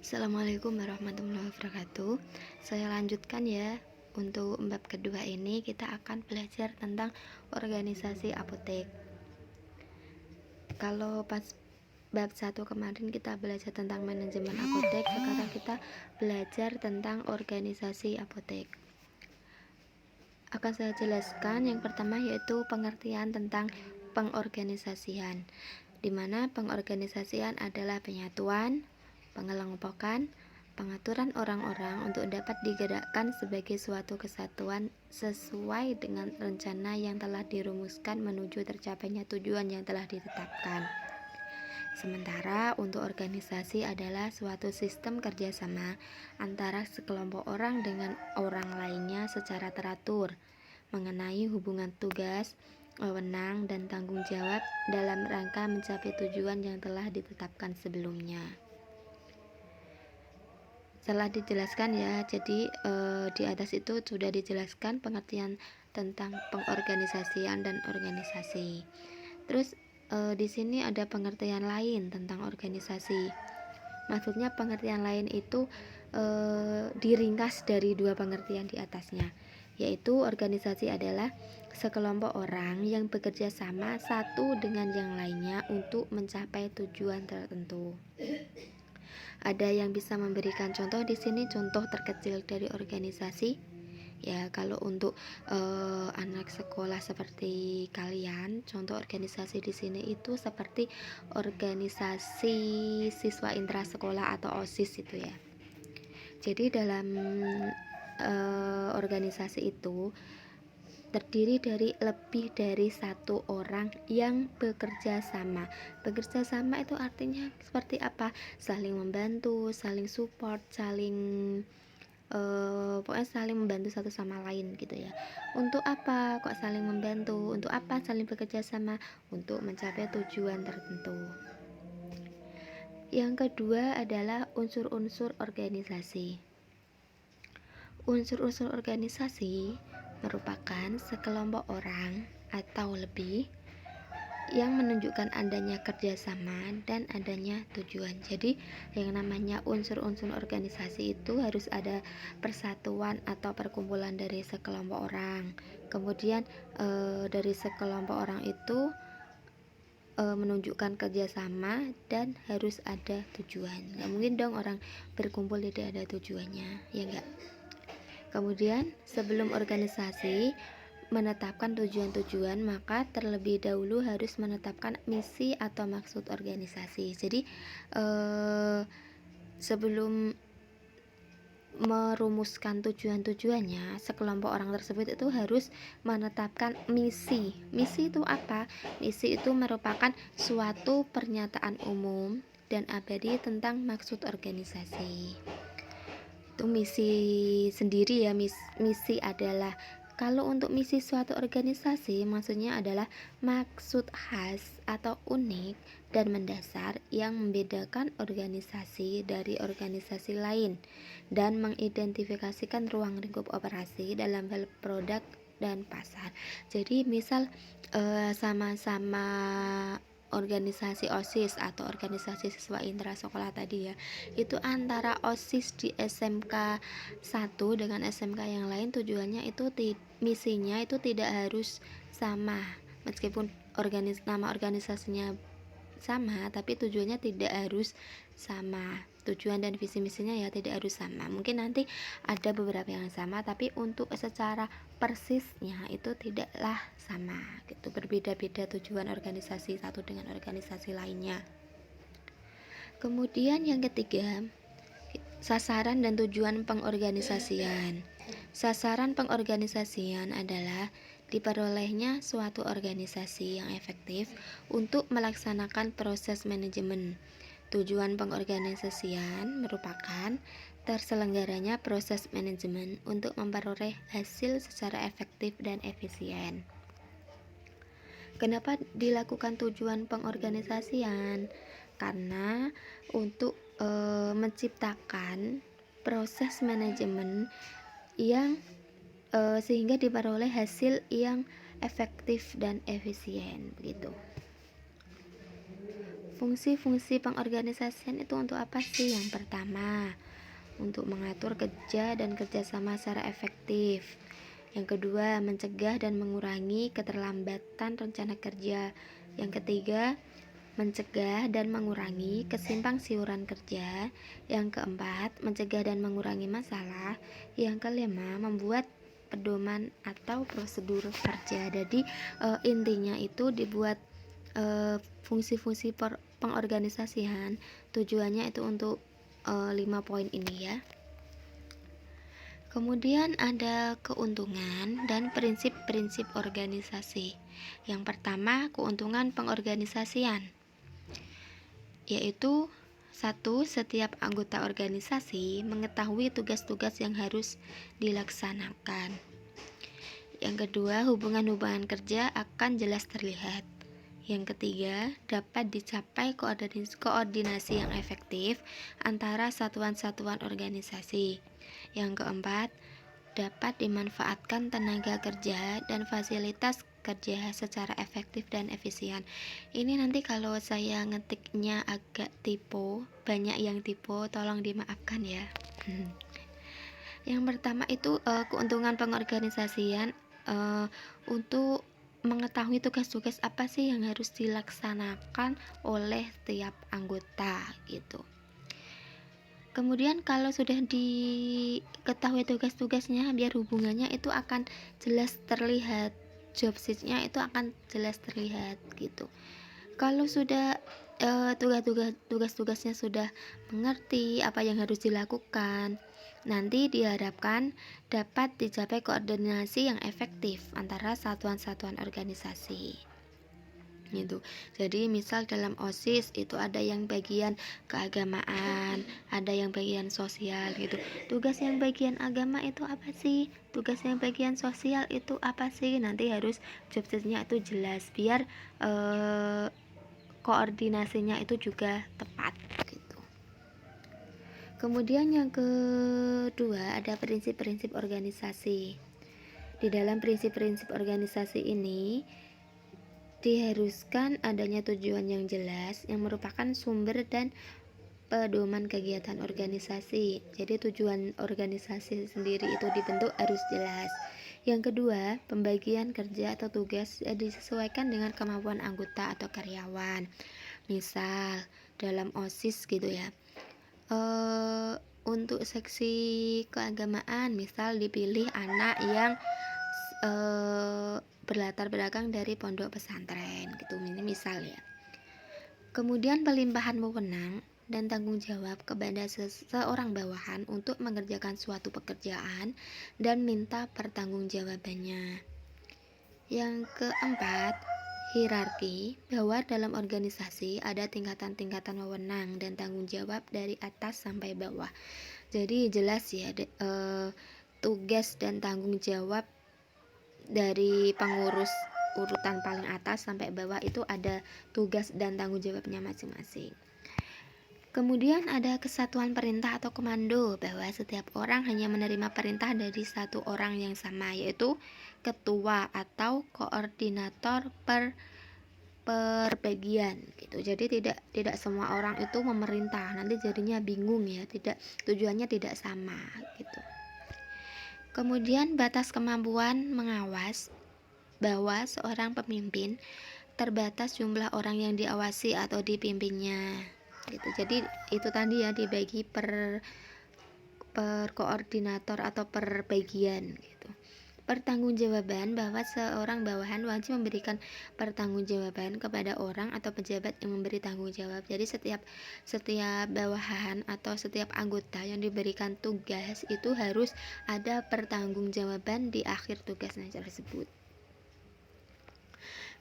Assalamualaikum warahmatullahi wabarakatuh. Saya lanjutkan ya. Untuk bab kedua ini kita akan belajar tentang organisasi apotek. Kalau pas bab 1 kemarin kita belajar tentang manajemen apotek, sekarang kita belajar tentang organisasi apotek. Akan saya jelaskan yang pertama yaitu pengertian tentang pengorganisasian, di mana pengorganisasian adalah penyatuan, pengelompokan, pengaturan orang-orang untuk dapat digerakkan sebagai suatu kesatuan sesuai dengan rencana yang telah dirumuskan menuju tercapainya tujuan yang telah ditetapkan. Sementara untuk organisasi adalah suatu sistem kerjasama antara sekelompok orang dengan orang lainnya secara teratur mengenai hubungan tugas, wewenang, dan tanggung jawab dalam rangka mencapai tujuan yang telah ditetapkan sebelumnya. Telah dijelaskan ya, jadi di atas itu sudah dijelaskan pengertian tentang pengorganisasian dan organisasi. Terus di sini ada pengertian lain tentang organisasi. Maksudnya pengertian lain itu diringkas dari dua pengertian di atasnya, yaitu organisasi adalah sekelompok orang yang bekerja sama satu dengan yang lainnya untuk mencapai tujuan tertentu. Ada yang bisa memberikan contoh di sini, contoh terkecil dari organisasi. Ya, kalau untuk anak sekolah seperti kalian, contoh organisasi di sini itu seperti organisasi siswa intrasekolah atau OSIS itu ya. Jadi dalam organisasi itu terdiri dari lebih dari satu orang yang bekerja sama. Bekerja sama itu artinya seperti apa? Saling membantu, saling support, pokoknya saling membantu satu sama lain gitu ya. Untuk apa kok saling membantu? Untuk apa saling bekerja sama? Untuk mencapai tujuan tertentu. Yang kedua adalah unsur-unsur organisasi. Unsur-unsur organisasi merupakan sekelompok orang atau lebih yang menunjukkan adanya kerjasama dan adanya tujuan. Jadi yang namanya unsur-unsur organisasi itu harus ada persatuan atau perkumpulan dari sekelompok orang. Kemudian dari sekelompok orang itu menunjukkan kerjasama dan harus ada tujuan. Nggak mungkin dong orang berkumpul tidak ada tujuannya, ya enggak? Kemudian sebelum organisasi menetapkan tujuan-tujuan, maka terlebih dahulu harus menetapkan misi atau maksud organisasi. Jadi sebelum merumuskan tujuan-tujuannya, sekelompok orang tersebut itu harus menetapkan misi. Misi itu apa? Misi itu merupakan suatu pernyataan umum dan abadi tentang maksud organisasi. Itu misi sendiri ya. Misi adalah, kalau untuk misi suatu organisasi maksudnya adalah maksud khas atau unik dan mendasar yang membedakan organisasi dari organisasi lain dan mengidentifikasikan ruang lingkup operasi dalam hal produk dan pasar. Jadi misal sama-sama organisasi OSIS atau organisasi siswa intrasekolah tadi ya, itu antara OSIS di SMK 1 dengan SMK yang lain tujuannya itu misinya itu tidak harus sama, meskipun nama organisasinya sama tapi tujuannya tidak harus sama. Tujuan dan visi misinya ya tidak harus sama. Mungkin nanti ada beberapa yang sama, tapi untuk secara persisnya itu tidaklah sama gitu. Berbeda-beda tujuan organisasi satu dengan organisasi lainnya. Kemudian yang ketiga, sasaran dan tujuan pengorganisasian. Sasaran pengorganisasian adalah diperolehnya suatu organisasi yang efektif untuk melaksanakan proses manajemen. Tujuan pengorganisasian merupakan terselenggaranya proses manajemen untuk memperoleh hasil secara efektif dan efisien. Kenapa dilakukan tujuan pengorganisasian? Karena untuk menciptakan proses manajemen yang sehingga diperoleh hasil yang efektif dan efisien begitu. Fungsi-fungsi pengorganisasian itu untuk apa sih? Yang pertama, untuk mengatur kerja dan kerjasama secara efektif. Yang kedua, mencegah dan mengurangi keterlambatan rencana kerja. Yang ketiga, mencegah dan mengurangi kesimpang siuran kerja. Yang keempat, mencegah dan mengurangi masalah. Yang kelima, membuat pedoman atau prosedur kerja. Jadi intinya itu dibuat fungsi-fungsi pengorganisasian, tujuannya itu untuk 5 poin ini ya. Kemudian ada keuntungan dan prinsip-prinsip organisasi. Yang pertama, keuntungan pengorganisasian, yaitu satu, setiap anggota organisasi mengetahui tugas-tugas yang harus dilaksanakan. Yang kedua, hubungan-hubungan kerja akan jelas terlihat. Yang ketiga, dapat dicapai koordinasi yang efektif antara satuan-satuan organisasi. Yang keempat, dapat dimanfaatkan tenaga kerja dan fasilitas kerja secara efektif dan efisien. Ini nanti kalau saya ngetiknya agak typo, banyak yang typo, tolong dimaafkan ya. Yang pertama itu keuntungan pengorganisasian, untuk mengetahui tugas-tugas apa sih yang harus dilaksanakan oleh tiap anggota gitu. Kemudian kalau sudah diketahui tugas-tugasnya, biar hubungannya itu akan jelas terlihat, job sheet-nya itu akan jelas terlihat gitu. Kalau sudah tugas-tugasnya sudah mengerti apa yang harus dilakukan, nanti diharapkan dapat dicapai koordinasi yang efektif antara satuan-satuan organisasi gitu. Jadi misal dalam OSIS itu ada yang bagian keagamaan, ada yang bagian sosial gitu. Tugas yang bagian agama itu apa sih? Tugas yang bagian sosial itu apa sih? Nanti harus job desk-nya itu jelas biar koordinasinya itu juga tepat gitu. Kemudian yang kedua ada prinsip-prinsip organisasi. Di dalam prinsip-prinsip organisasi ini diharuskan adanya tujuan yang jelas yang merupakan sumber dan pedoman kegiatan organisasi. Jadi tujuan organisasi sendiri itu dibentuk harus jelas. Yang kedua, pembagian kerja atau tugas disesuaikan dengan kemampuan anggota atau karyawan. Misal dalam OSIS gitu ya, untuk seksi keagamaan misal dipilih anak yang berlatar belakang dari pondok pesantren gitu, ini misal ya. Kemudian pelimpahan wewenang dan tanggung jawab kepada seseorang bawahan untuk mengerjakan suatu pekerjaan dan minta pertanggungjawabannya. Yang keempat, hierarki, bahwa dalam organisasi ada tingkatan-tingkatan wewenang dan tanggung jawab dari atas sampai bawah. Jadi jelas ya tugas dan tanggung jawab dari pengurus urutan paling atas sampai bawah itu ada tugas dan tanggung jawabnya masing-masing. Kemudian ada kesatuan perintah atau komando, bahwa setiap orang hanya menerima perintah dari satu orang yang sama, yaitu ketua atau koordinator perbagian gitu. Jadi tidak semua orang itu memerintah, nanti jadinya bingung ya, tujuannya tidak sama gitu. Kemudian batas kemampuan mengawas, bahwa seorang pemimpin terbatas jumlah orang yang diawasi atau dipimpinnya gitu. Jadi itu tadi ya, dibagi per koordinator atau per bagian gitu. Pertanggungjawaban, bahwa seorang bawahan wajib memberikan pertanggungjawaban kepada orang atau pejabat yang memberi tanggung jawab. Jadi setiap bawahan atau setiap anggota yang diberikan tugas itu harus ada pertanggungjawaban di akhir tugasnya tersebut.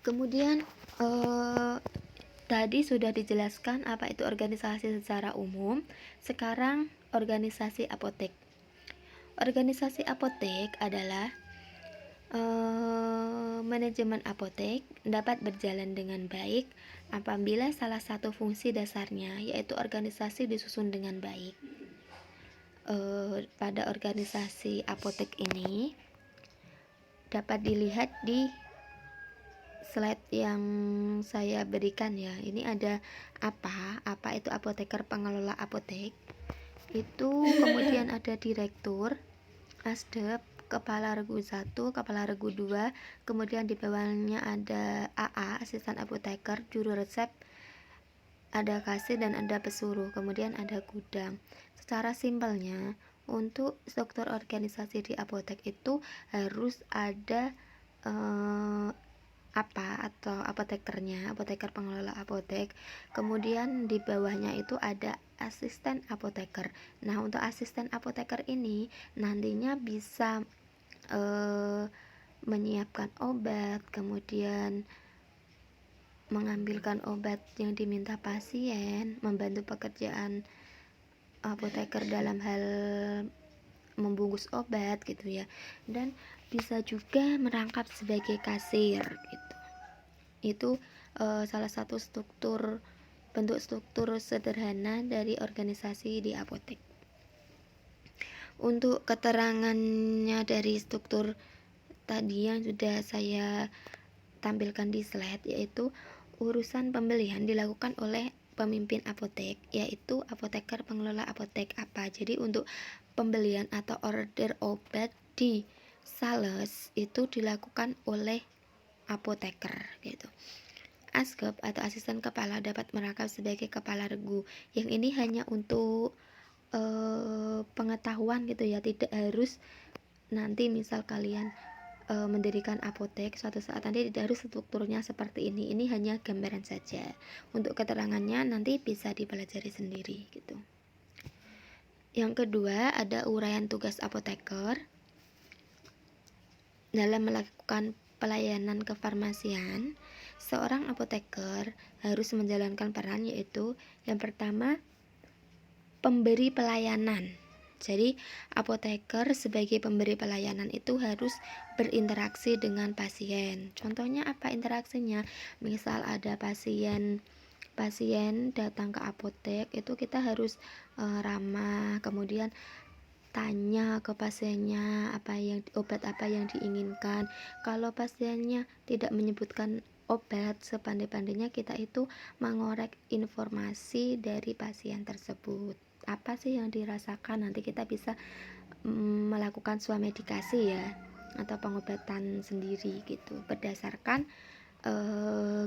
Kemudian tadi sudah dijelaskan apa itu organisasi secara umum. Sekarang organisasi apotek. Organisasi apotek adalah manajemen apotek dapat berjalan dengan baik apabila salah satu fungsi dasarnya yaitu organisasi disusun dengan baik. Pada organisasi apotek ini dapat dilihat di slide yang saya berikan ya. Ini ada apa itu apoteker pengelola apotek. Itu kemudian ada direktur, asdep, kepala regu 1, kepala regu 2, kemudian di bawahnya ada AA, asisten apoteker, juru resep, ada kasir dan ada pesuruh, kemudian ada gudang. Secara simpelnya, untuk struktur organisasi di apotek itu harus ada atau apotekernya, apoteker pengelola apotek. Kemudian di bawahnya itu ada asisten apoteker. Nah, untuk asisten apoteker ini nantinya bisa menyiapkan obat, kemudian mengambilkan obat yang diminta pasien, membantu pekerjaan apoteker dalam hal membungkus obat gitu ya, dan bisa juga merangkap sebagai kasir gitu. Itu salah satu bentuk struktur sederhana dari organisasi di apotek. Untuk keterangannya dari struktur tadi yang sudah saya tampilkan di slide, yaitu urusan pembelian dilakukan oleh pemimpin apotek, yaitu apoteker pengelola apotek apa. Jadi untuk pembelian atau order obat di sales itu dilakukan oleh apoteker gitu. Asgep atau asisten kepala dapat merangkap sebagai kepala regu. Yang ini hanya untuk pengetahuan gitu ya, tidak harus nanti misal kalian mendirikan apotek suatu saat nanti tidak harus strukturnya seperti ini. Ini hanya gambaran saja. Untuk keterangannya nanti bisa dipelajari sendiri gitu. Yang kedua ada uraian tugas apoteker dalam melakukan pelayanan kefarmasian. Seorang apoteker harus menjalankan peran, yaitu yang pertama pemberi pelayanan. Jadi apoteker sebagai pemberi pelayanan itu harus berinteraksi dengan pasien. Contohnya apa interaksinya? Misal ada pasien datang ke apotek, itu kita harus ramah, kemudian tanya ke pasiennya obat apa yang diinginkan. Kalau pasiennya tidak menyebutkan obat, sepandai-pandainya kita itu mengorek informasi dari pasien tersebut. Apa sih yang dirasakan, nanti kita bisa melakukan swamedikasi ya, atau pengobatan sendiri gitu berdasarkan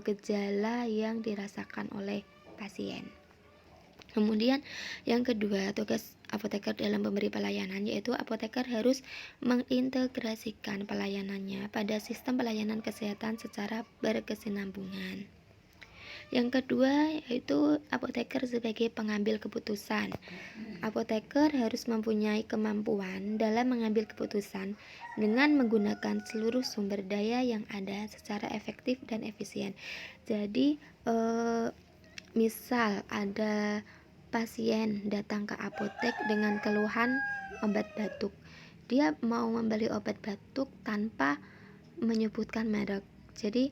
gejala yang dirasakan oleh pasien. Kemudian yang kedua, tugas apoteker dalam memberi pelayanan, yaitu apoteker harus mengintegrasikan pelayanannya pada sistem pelayanan kesehatan secara berkesinambungan. Yang kedua yaitu apoteker sebagai pengambil keputusan. Apoteker harus mempunyai kemampuan dalam mengambil keputusan dengan menggunakan seluruh sumber daya yang ada secara efektif dan efisien. Jadi misal ada pasien datang ke apotek dengan keluhan obat batuk, dia mau membeli obat batuk tanpa menyebutkan merek. Jadi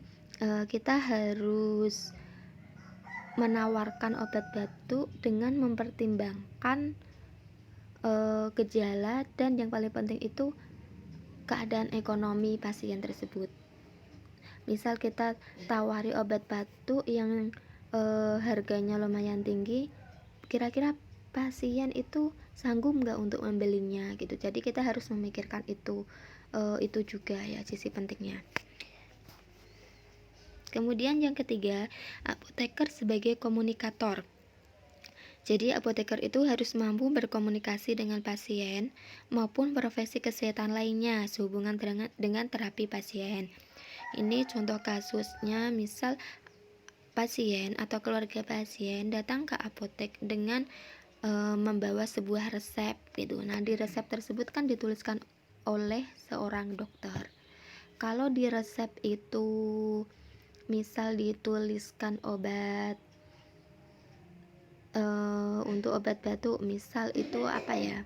kita harus menawarkan obat batuk dengan mempertimbangkan gejala dan yang paling penting itu keadaan ekonomi pasien tersebut. Misal kita tawari obat batuk yang harganya lumayan tinggi, kira-kira pasien itu sanggup nggak untuk membelinya gitu. Jadi kita harus memikirkan itu juga ya sisi pentingnya. Kemudian yang ketiga, apoteker sebagai komunikator. Jadi apoteker itu harus mampu berkomunikasi dengan pasien maupun profesi kesehatan lainnya sehubungan dengan terapi pasien. Ini contoh kasusnya, misal pasien atau keluarga pasien datang ke apotek dengan membawa sebuah resep gitu. Nah, di resep tersebut kan dituliskan oleh seorang dokter. Kalau di resep itu misal dituliskan obat untuk obat batuk, misal itu apa ya?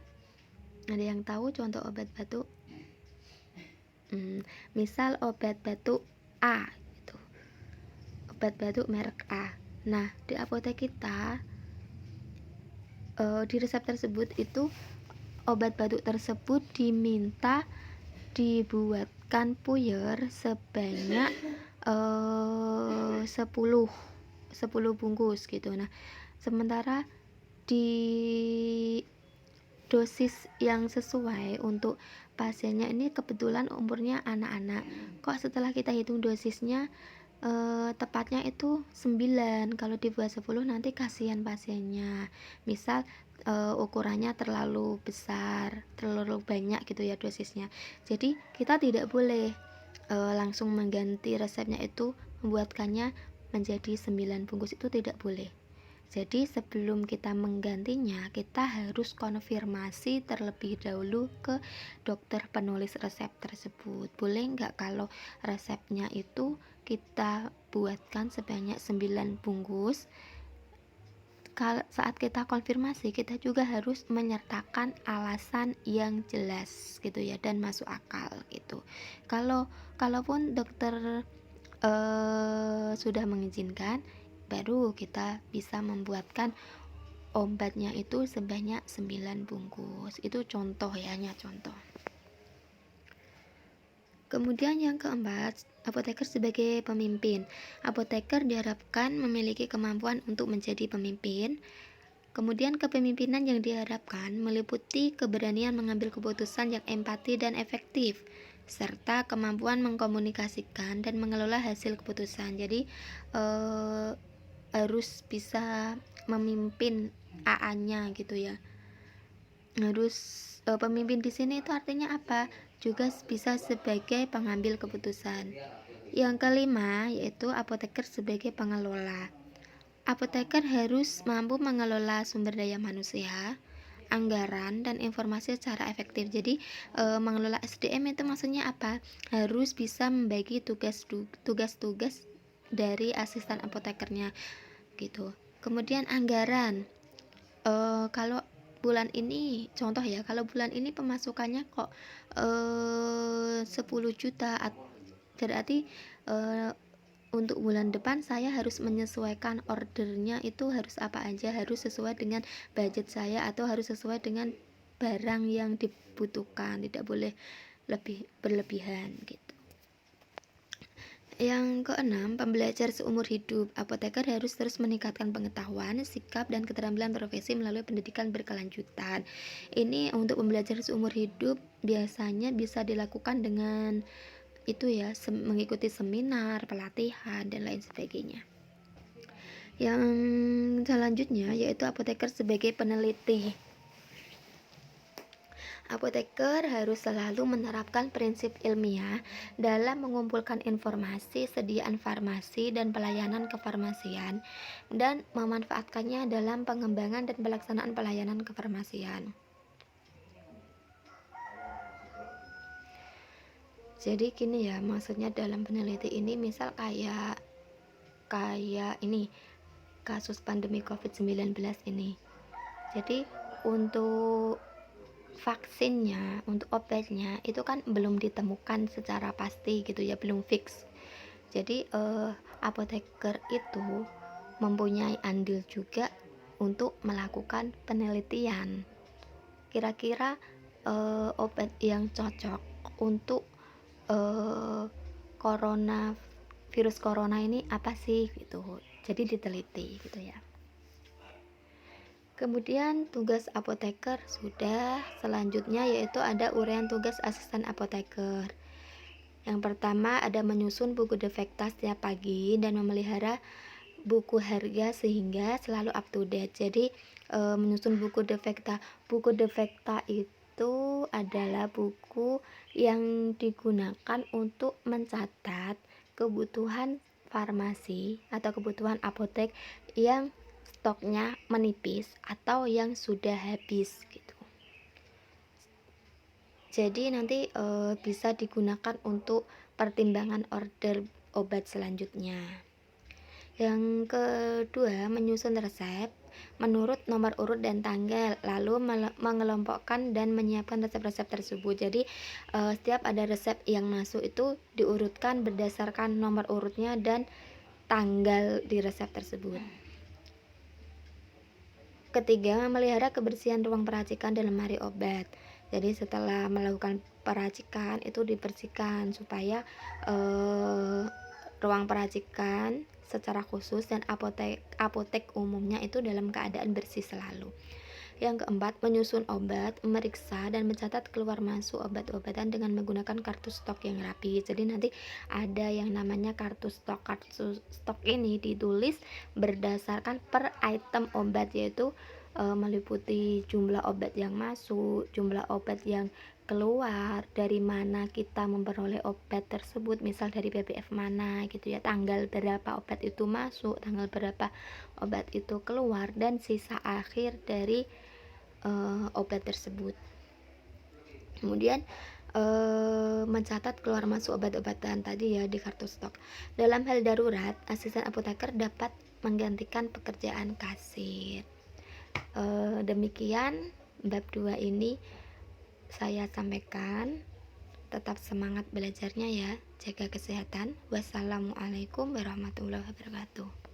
Ada yang tahu contoh obat batuk? Misal obat batuk A gitu. Obat batuk merek A. Nah, di apotek kita di resep tersebut itu obat batuk tersebut diminta dibuatkan puyer sebanyak 10 bungkus gitu. Nah, sementara di dosis yang sesuai untuk pasiennya ini kebetulan umurnya anak-anak. Kok setelah kita hitung dosisnya tepatnya itu 9, kalau dibuat 10 nanti kasihan pasiennya. Misal ukurannya terlalu besar, terlalu banyak gitu ya dosisnya. Jadi kita tidak boleh langsung mengganti resepnya itu, membuatkannya menjadi 9 bungkus, itu tidak boleh. Jadi sebelum kita menggantinya, kita harus konfirmasi terlebih dahulu ke dokter penulis resep tersebut. Boleh nggak kalau resepnya itu kita buatkan sebanyak 9 bungkus? Saat kita konfirmasi, kita juga harus menyertakan alasan yang jelas gitu ya, dan masuk akal gitu. Kalaupun dokter sudah mengizinkan, baru kita bisa membuatkan obatnya itu sebanyak 9 bungkus. Itu contoh ya, hanya contoh. Kemudian yang keempat, apoteker sebagai pemimpin. Apoteker diharapkan memiliki kemampuan untuk menjadi pemimpin. Kemudian kepemimpinan yang diharapkan meliputi keberanian mengambil keputusan yang empati dan efektif, serta kemampuan mengkomunikasikan dan mengelola hasil keputusan. Jadi harus bisa memimpin AA-nya gitu ya. Harus pemimpin di sini itu artinya apa? Juga bisa sebagai pengambil keputusan. Yang kelima yaitu apoteker sebagai pengelola. Apoteker harus mampu mengelola sumber daya manusia, anggaran, dan informasi secara efektif. Jadi mengelola SDM itu maksudnya apa? Harus bisa membagi tugas-tugas dari asisten apotekernya gitu. Kemudian anggaran, kalau bulan ini contoh ya, kalau bulan ini pemasukannya kok 10 juta, berarti untuk bulan depan saya harus menyesuaikan ordernya, itu harus apa aja, harus sesuai dengan budget saya atau harus sesuai dengan barang yang dibutuhkan, tidak boleh berlebihan gitu. Yang keenam, pembelajar seumur hidup. Apoteker harus terus meningkatkan pengetahuan, sikap, dan keterampilan profesi melalui pendidikan berkelanjutan. Ini untuk pembelajar seumur hidup biasanya bisa dilakukan dengan itu ya, mengikuti seminar, pelatihan, dan lain sebagainya. Yang selanjutnya yaitu apoteker sebagai peneliti. Apoteker harus selalu menerapkan prinsip ilmiah dalam mengumpulkan informasi, sediaan farmasi, dan pelayanan kefarmasian, dan memanfaatkannya dalam pengembangan dan pelaksanaan pelayanan kefarmasian. Jadi gini ya, maksudnya dalam peneliti ini misal kayak ini kasus pandemi COVID-19 ini. Jadi untuk vaksinnya, untuk obatnya itu kan belum ditemukan secara pasti gitu ya, belum fix. Jadi apoteker itu mempunyai andil juga untuk melakukan penelitian. Kira-kira obat yang cocok untuk virus corona ini apa sih gitu. Jadi diteliti gitu ya. Kemudian tugas apoteker sudah, selanjutnya yaitu ada uraian tugas asisten apoteker. Yang pertama ada menyusun buku defekta setiap pagi dan memelihara buku harga sehingga selalu up to date. Jadi menyusun buku defekta. Buku defekta itu adalah buku yang digunakan untuk mencatat kebutuhan farmasi atau kebutuhan apotek yang stoknya menipis atau yang sudah habis gitu. Jadi nanti bisa digunakan untuk pertimbangan order obat selanjutnya. Yang kedua, menyusun resep menurut nomor urut dan tanggal, lalu mengelompokkan dan menyiapkan resep-resep tersebut. Jadi setiap ada resep yang masuk itu diurutkan berdasarkan nomor urutnya dan tanggal di resep tersebut. Ketiga, memelihara kebersihan ruang peracikan dan lemari obat. Jadi setelah melakukan peracikan itu dibersihkan supaya ruang peracikan secara khusus, dan apotek umumnya itu dalam keadaan bersih selalu. Yang keempat, menyusun obat, memeriksa dan mencatat keluar masuk obat-obatan dengan menggunakan kartu stok yang rapi. Jadi nanti ada yang namanya kartu stok. Kartu stok ini ditulis berdasarkan per item obat, yaitu meliputi jumlah obat yang masuk, jumlah obat yang keluar, dari mana kita memperoleh obat tersebut, misal dari PBF mana gitu ya, tanggal berapa obat itu masuk, tanggal berapa obat itu keluar, dan sisa akhir dari obat tersebut. Kemudian mencatat keluar masuk obat-obatan tadi ya di kartu stok. Dalam hal darurat, asisten apoteker dapat menggantikan pekerjaan kasir. Demikian bab 2 ini saya sampaikan. Tetap semangat belajarnya ya, jaga kesehatan. Wassalamualaikum warahmatullahi wabarakatuh.